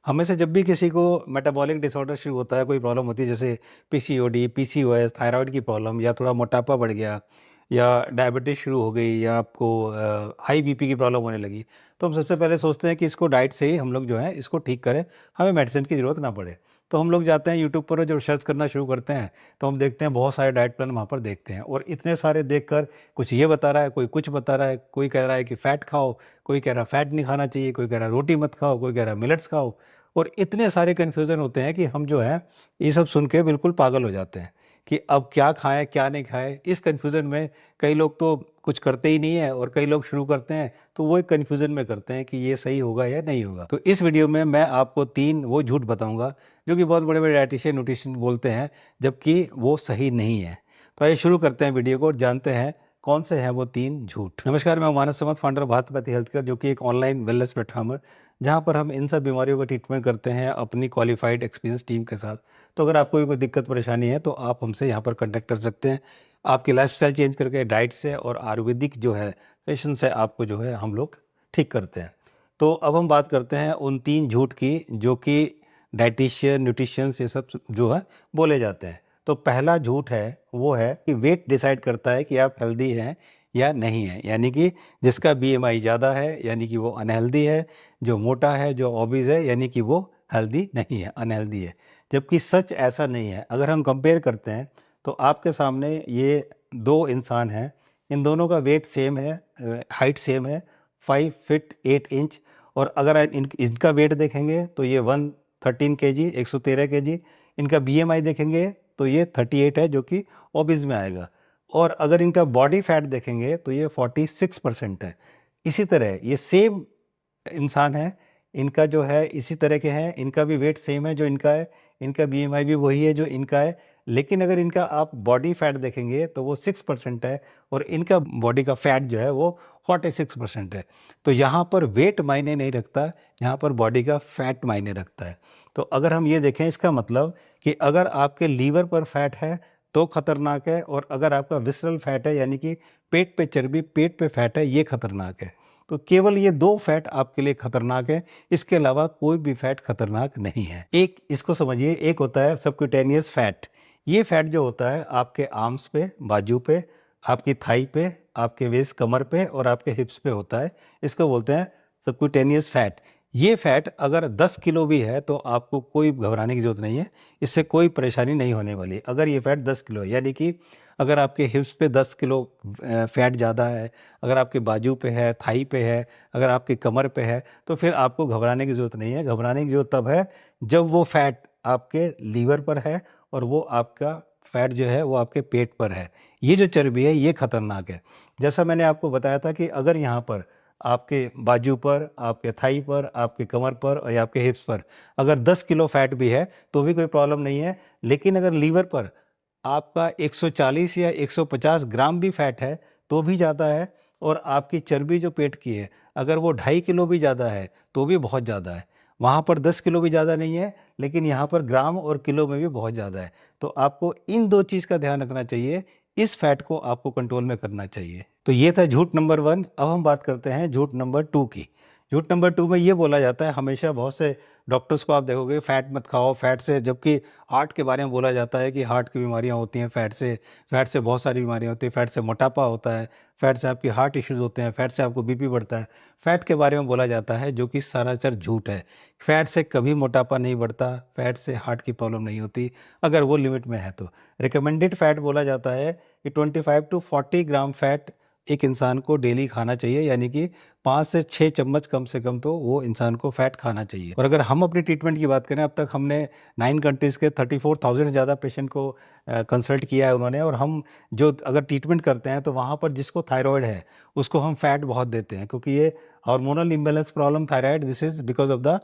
हमें से जब भी किसी को मेटाबॉलिक डिसऑर्डर शुरू होता है, कोई प्रॉब्लम होती है जैसे पीसीओडी, पीसीओएस, थायराइड की प्रॉब्लम या थोड़ा मोटापा बढ़ गया या डायबिटीज़ शुरू हो गई या आपको हाई बीपी की प्रॉब्लम होने लगी, तो हम सबसे पहले सोचते हैं कि इसको डाइट से ही हम लोग जो है इसको ठीक करें, हमें मेडिसिन की ज़रूरत ना पड़े। तो हम लोग जाते हैं यूट्यूब पर और जब सर्च करना शुरू करते हैं, तो हम देखते हैं बहुत सारे डाइट प्लान वहाँ पर देखते हैं और इतने सारे देखकर कुछ ये बता रहा है, कोई कुछ बता रहा है, कोई कह रहा है कि फ़ैट खाओ, कोई कह रहा है फ़ैट नहीं खाना चाहिए, कोई कह रहा है रोटी मत खाओ, कोई कह रहा है मिलेट्स खाओ और इतने सारे कन्फ्यूज़न होते हैं कि हम जो है ये सब सुन के बिल्कुल पागल हो जाते हैं कि अब क्या खाएँ, क्या नहीं खाएँ। इस कन्फ्यूज़न में कई लोग तो कुछ करते ही नहीं है और कई लोग शुरू करते हैं तो वो एक कन्फ्यूज़न में करते हैं कि ये सही होगा या नहीं होगा। तो इस वीडियो में मैं आपको 3 वो झूठ बताऊँगा जो कि बहुत बड़े-बड़े डायटीशियन, न्यूट्रिशन बोलते हैं, जबकि वो सही नहीं है। तो आइए शुरू करते हैं वीडियो को और जानते हैं कौन से हैं वो 3 झूठ। नमस्कार, मैं मानस समत, founder of Bharat health care, जो कि एक ऑनलाइन वेलनेस प्लेटफॉर्म है, जहाँ पर हम इन सब बीमारियों का ट्रीटमेंट करते हैं अपनी क्वालिफाइड एक्सपीरियंस टीम के साथ। तो अगर आपको भी कोई दिक्कत परेशानी है तो आप हमसे यहाँ पर कॉन्टैक्ट कर सकते हैं। आपकी लाइफ़स्टाइल चेंज करके डाइट से और आयुर्वेदिक जो है सेशन से आपको जो है हम लोग ठीक करते हैं। तो अब हम बात करते हैं उन 3 झूठ की जो कि डायटीशियन, न्यूट्रिशियंस ये सब जो है बोले जाते हैं। तो पहला झूठ है, वो है कि वेट डिसाइड करता है कि आप हेल्दी हैं या नहीं हैं। यानी कि जिसका बीएमआई ज़्यादा है यानी कि वो अनहेल्दी है, जो मोटा है, जो ओबीज़ है यानी कि वो हेल्दी नहीं है, अनहेल्दी है। जबकि सच ऐसा नहीं है। अगर हम कंपेयर करते हैं तो आपके सामने ये 2 इंसान हैं, इन दोनों का वेट सेम है, हाइट सेम है, 5 फीट 8 इंच और अगर इनका वेट देखेंगे तो ये 113 केजी, 113 केजी। इनका बीएमआई देखेंगे तो ये 38 है जो कि ओबीज़ में आएगा और अगर इनका बॉडी फैट देखेंगे तो ये 46% है। इसी तरह ये सेम इंसान है, इनका जो है इसी तरह के हैं, इनका भी वेट सेम है जो इनका है, इनका बीएमआई भी वही है जो इनका है, लेकिन अगर इनका आप बॉडी फैट देखेंगे तो वो 6% है और इनका बॉडी का फैट जो है वो 46% है। तो यहाँ पर वेट मायने नहीं रखता, यहाँ पर बॉडी का फैट मायने रखता है। तो अगर हम ये देखें, इसका मतलब कि अगर आपके लीवर पर फैट है तो खतरनाक है और अगर आपका विसरल फैट है यानी कि पेट पे चर्बी, पेट पे फैट है, ये खतरनाक है। तो केवल ये 2 फैट आपके लिए खतरनाक है, इसके अलावा कोई भी फैट खतरनाक नहीं है। एक इसको समझिए, एक होता है सबक्यूटेनियस फैट। ये फैट जो होता है आपके आर्म्स पे, बाजू पे, आपकी थाई पे, आपके वेस्ट कमर पे और आपके हिप्स पे होता है। इसको बोलते हैं सबक्यूटेनियस फैट। ये फैट अगर 10 किलो भी है तो आपको कोई घबराने की ज़रूरत नहीं है, इससे कोई परेशानी नहीं होने वाली। अगर ये फैट 10 किलो है यानी कि अगर आपके हिप्स पे 10 किलो फैट ज़्यादा है, अगर आपके बाजू पे है, थाई पे है, अगर आपकी कमर पे है, तो फिर आपको घबराने की ज़रूरत नहीं है। घबराने की ज़रूरत तब है जब वो फैट आपके लीवर पर है और वो आपका फैट जो है वो आपके पेट पर है। ये जो चर्बी है ये खतरनाक है। जैसा मैंने आपको बताया था कि अगर यहाँ पर आपके बाजू पर, आपके थाई पर, आपके कमर पर और या आपके हिप्स पर अगर 10 किलो फैट भी है तो भी कोई प्रॉब्लम नहीं है। लेकिन अगर लीवर पर आपका 140 या 150 ग्राम भी फैट है तो भी ज़्यादा है और आपकी चर्बी जो पेट की है अगर वो 2.5 किलो भी ज़्यादा है तो भी बहुत ज़्यादा है। वहाँ पर 10 किलो भी ज़्यादा नहीं है, लेकिन यहाँ पर ग्राम और किलो में भी बहुत ज़्यादा है। तो आपको इन 2 चीज़ का ध्यान रखना चाहिए, इस फैट को आपको कंट्रोल में करना चाहिए। तो ये था झूठ नंबर 1। अब हम बात करते हैं झूठ नंबर 2 की। झूठ नंबर 2 में ये बोला जाता है, हमेशा बहुत से डॉक्टर्स को आप देखोगे फैट मत खाओ, फैट से, जबकि हार्ट के बारे में बोला जाता है कि हार्ट की बीमारियां होती हैं फैट से बहुत सारी बीमारियां होती हैं, फैट से मोटापा होता है, फैट से आपकी हार्ट इश्यूज़ होते हैं, फैट से आपको बीपी बढ़ता है। फैट के बारे में बोला जाता है जो कि सरासर झूठ है। फैट से कभी मोटापा नहीं बढ़ता, फैट से हार्ट की प्रॉब्लम नहीं होती अगर वो लिमिट में है तो। रिकमेंडेड फैट बोला जाता है कि 25 टू 40 ग्राम फैट एक इंसान को डेली खाना चाहिए, यानी कि 5 से 6 चम्मच कम से कम तो वो इंसान को फैट खाना चाहिए। और अगर हम अपनी ट्रीटमेंट की बात करें, अब तक हमने 9 कंट्रीज़ के 34,000 से ज़्यादा पेशेंट को कंसल्ट किया है उन्होंने। और हम जो अगर ट्रीटमेंट करते हैं तो वहाँ पर जिसको थायराइड है उसको हम फैट बहुत देते हैं, क्योंकि ये hormonal imbalance problem thyroid, this is because of the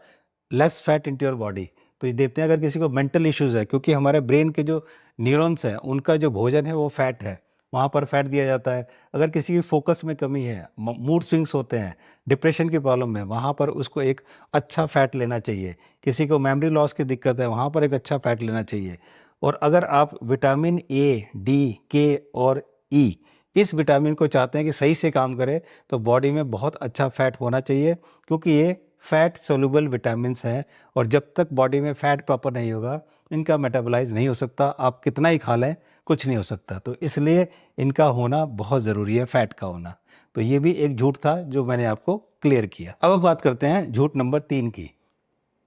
less fat into your body. तो ये देते हैं। अगर किसी को मेंटल इश्यूज़ है, क्योंकि हमारे ब्रेन के जो न्यूरॉन्स हैं उनका जो भोजन है वो फैट है, वहाँ पर फैट दिया जाता है। अगर किसी की फोकस में कमी है, मूड स्विंग्स होते हैं, डिप्रेशन की प्रॉब्लम है, वहाँ पर उसको एक अच्छा फैट लेना चाहिए। किसी को मेमोरी लॉस की दिक्कत है, वहाँ पर एक अच्छा फैट लेना चाहिए। और अगर आप विटामिन ए, डी, के और ई, इस विटामिन को चाहते हैं कि सही से काम करे, तो बॉडी में बहुत अच्छा फैट होना चाहिए, क्योंकि ये फैट सोल्यूबल विटामिन्स हैं और जब तक बॉडी में फैट प्रॉपर नहीं होगा इनका मेटाबोलाइज नहीं हो सकता। आप कितना ही खा लें कुछ नहीं हो सकता। तो इसलिए इनका होना बहुत ज़रूरी है, फैट का होना। तो ये भी एक झूठ था जो मैंने आपको क्लियर किया। अब हम बात करते हैं झूठ नंबर 3 की।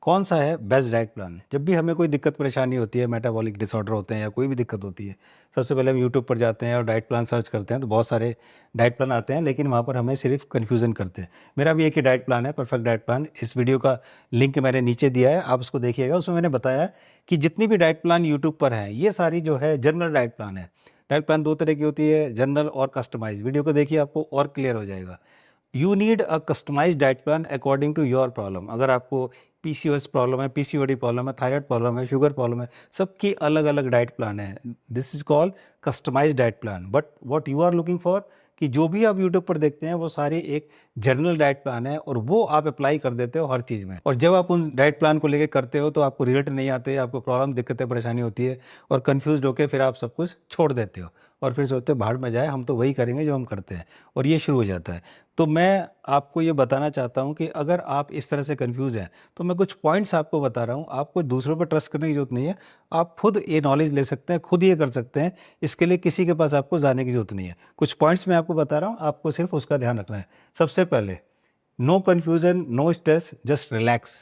कौन सा है बेस्ट डाइट प्लान। जब भी हमें कोई दिक्कत परेशानी होती है, मेटाबॉलिक डिसऑर्डर होते हैं या कोई भी दिक्कत होती है, सबसे पहले हम यूट्यूब पर जाते हैं और डाइट प्लान सर्च करते हैं तो बहुत सारे डाइट प्लान आते हैं, लेकिन वहाँ पर हमें सिर्फ कन्फ्यूज़न करते हैं। मेरा भी एक ही डाइट प्लान है, परफेक्ट डाइट प्लान। इस वीडियो का लिंक मैंने नीचे दिया है, आप उसको देखिएगा। उसमें मैंने बताया कि जितनी भी डाइट प्लान यूट्यूब पर हैं ये सारी जो है जनरल डाइट प्लान है। डाइट प्लान 2 तरह की होती है, जनरल और कस्टमाइज। वीडियो को देखिए, आपको और क्लियर हो जाएगा। You need a customised diet plan according to your problem. अगर आपको पीसीओएस प्रॉब्लम है, पीसीओडी प्रॉब्लम है, थायराइड प्रॉब्लम है, शुगर प्रॉब्लम है, सबकी अलग अलग डाइट प्लान है। This is called customised diet plan. But what you are looking for कि जो भी आप यूट्यूब पर देखते हैं वो सारे एक जनरल डाइट प्लान है और वो आप अप्लाई कर देते हो हर चीज़ में। और जब आप उन डाइट प्लान को लेकर करते हो तो आपको रिजल्ट नहीं आते, आपको प्रॉब्लम, दिक्कतें, परेशानी होती है और कन्फ्यूज होकर फिर आप सब कुछ छोड़ देते हो और फिर सोचते हो भाड़ में जाए, हम तो वही करेंगे जो हम करते हैं, और ये शुरू हो जाता है। तो मैं आपको ये बताना चाहता हूँ कि अगर आप इस तरह से कंफ्यूज हैं तो मैं कुछ पॉइंट्स आपको बता रहा हूँ। आपको दूसरों पर ट्रस्ट करने की ज़रूरत नहीं है, आप खुद ये नॉलेज ले सकते हैं, खुद ये कर सकते हैं। इसके लिए किसी के पास आपको जाने की ज़रूरत नहीं है। कुछ पॉइंट्स मैं आपको बता रहा हूँ, आपको सिर्फ उसका ध्यान रखना है। सबसे पहले, no confusion, no stress, just relax.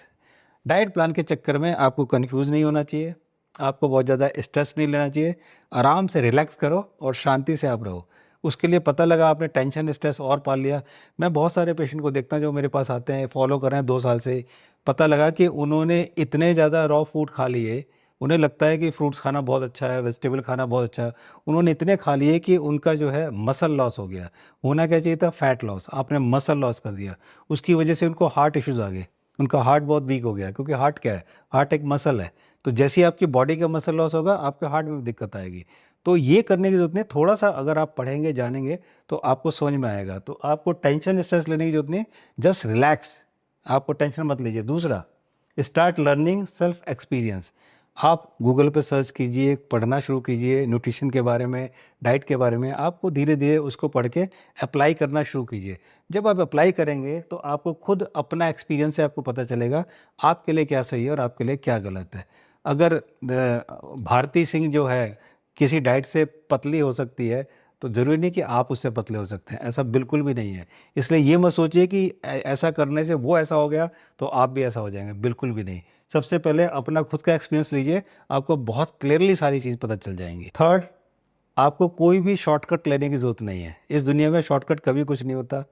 Diet plan के चक्कर में आपको कन्फ्यूज़ नहीं होना चाहिए, आपको बहुत ज़्यादा स्ट्रेस नहीं लेना चाहिए। आराम से रिलैक्स करो और शांति से आप रहो। उसके लिए पता लगा आपने टेंशन, स्ट्रेस और पाल लिया। मैं बहुत सारे पेशेंट को देखता हूँ जो मेरे पास आते हैं, फॉलो कर रहे हैं 2 साल से। पता लगा कि उन्होंने इतने ज़्यादा रॉ फूड खा लिए, उन्हें लगता है कि फ्रूट्स खाना बहुत अच्छा है, वेजिटेबल खाना बहुत अच्छा है। उन्होंने इतने खा लिए कि उनका जो है मसल लॉस हो गया। होना क्या चाहिए था? Fat loss. आपने मसल लॉस कर दिया। उसकी वजह से उनको हार्ट इश्यूज़ आ गए। उनका हार्ट बहुत वीक हो गया, क्योंकि हार्ट क्या है? हार्ट एक मसल है। तो जैसे ही आपकी बॉडी का मसल लॉस होगा, आपके हार्ट में भी दिक्कत आएगी। तो ये करने की ज़रूरत नहीं। थोड़ा-सा अगर आप पढ़ेंगे, जानेंगे तो आपको समझ में आएगा। तो आपको टेंशन, स्ट्रेस लेने की ज़रूरत नहीं, जस्ट रिलैक्स। आपको टेंशन मत लीजिए। दूसरा, स्टार्ट लर्निंग सेल्फ एक्सपीरियंस। आप गूगल पे सर्च कीजिए, पढ़ना शुरू कीजिए न्यूट्रिशन के बारे में, डाइट के बारे में। आपको धीरे-धीरे उसको पढ़ के अप्लाई करना शुरू कीजिए। जब आप अप्लाई करेंगे तो आपको खुद अपना एक्सपीरियंस से आपको पता चलेगा आपके लिए क्या सही है और आपके लिए क्या गलत है। अगर भारती सिंह जो है किसी डाइट से पतली हो सकती है तो ज़रूरी नहीं कि आप उससे पतले हो सकते हैं, ऐसा बिल्कुल भी नहीं है। इसलिए ये मत सोचिए कि ऐसा करने से वो ऐसा हो गया तो आप भी ऐसा हो जाएंगे, बिल्कुल भी नहीं। सबसे पहले अपना खुद का एक्सपीरियंस लीजिए, आपको बहुत क्लियरली सारी चीज़ पता चल जाएंगी। थर्ड, आपको कोई भी शॉर्टकट लेने की ज़रूरत नहीं है। इस दुनिया में शॉर्टकट कभी कुछ नहीं होता।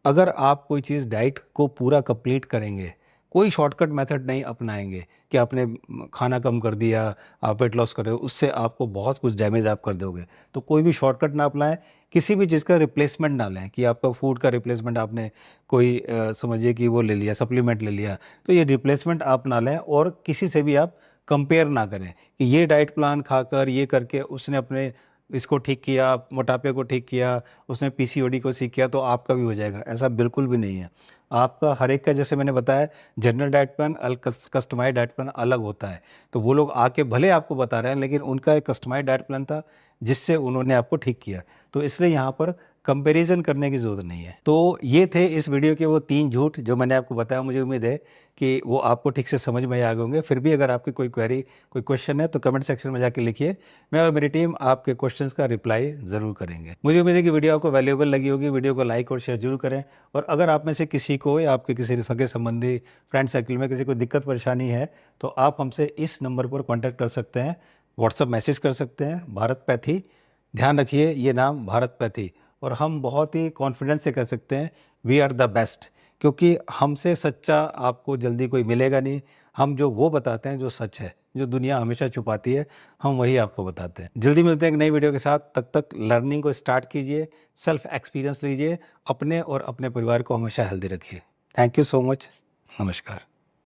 अगर आप कोई चीज़ डाइट को पूरा कंप्लीट करेंगे, कोई शॉर्टकट मेथड नहीं अपनाएंगे कि आपने खाना कम कर दिया, आप वेट लॉस कर रहे हो, उससे आपको बहुत कुछ डैमेज आप कर दोगे। तो कोई भी शॉर्टकट ना अपनाएं, किसी भी चीज़ का रिप्लेसमेंट ना लें कि आपका फूड का रिप्लेसमेंट आपने कोई समझिए कि वो ले लिया, सप्लीमेंट ले लिया। तो ये रिप्लेसमेंट आप ना लें और किसी से भी आप कंपेयर ना करें कि ये डाइट प्लान खाकर, ये करके उसने अपने इसको ठीक किया, मोटापे को ठीक किया, उसने पीसीओडी को ठीक किया तो आपका भी हो जाएगा। ऐसा बिल्कुल भी नहीं है। आपका हर एक का, जैसे मैंने बताया, general diet plan, customised diet plan अलग होता है। तो वो लोग आके भले आपको बता रहे हैं, लेकिन उनका एक कस्टमाइज्ड डाइट प्लान था जिससे उन्होंने आपको ठीक किया। तो इसलिए यहाँ पर कंपैरिजन करने की ज़रूरत नहीं है। तो ये थे इस वीडियो के वो 3 झूठ जो मैंने आपको बताया। मुझे उम्मीद है कि वो आपको ठीक से समझ में आ गए होंगे। फिर भी अगर आपकी कोई क्वेरी, कोई क्वेश्चन है तो कमेंट सेक्शन में जाके लिखिए। मैं और मेरी टीम आपके क्वेश्चंस का रिप्लाई ज़रूर करेंगे। मुझे उम्मीद है कि वीडियो आपको वैल्यूएबल लगी होगी। वीडियो को लाइक और शेयर जरूर करें। और अगर आप में से किसी को या आपके किसी सगे संबंधी, फ्रेंड सर्किल में किसी को दिक्कत परेशानी है तो आप हमसे इस नंबर पर कॉन्टैक्ट कर सकते हैं, व्हाट्सअप मैसेज कर सकते हैं, भारत पैथी। ध्यान रखिए, ये नाम भारत पैथी। और हम बहुत ही कॉन्फिडेंस से कह सकते हैं वी आर द बेस्ट, क्योंकि हमसे सच्चा आपको जल्दी कोई मिलेगा नहीं। हम जो वो बताते हैं जो सच है, जो दुनिया हमेशा छुपाती है, हम वही आपको बताते हैं। जल्दी मिलते हैं एक नई वीडियो के साथ। तक लर्निंग को स्टार्ट कीजिए, सेल्फ एक्सपीरियंस लीजिए, अपने और अपने परिवार को हमेशा हेल्दी रखिए। Thank you so much. नमस्कार।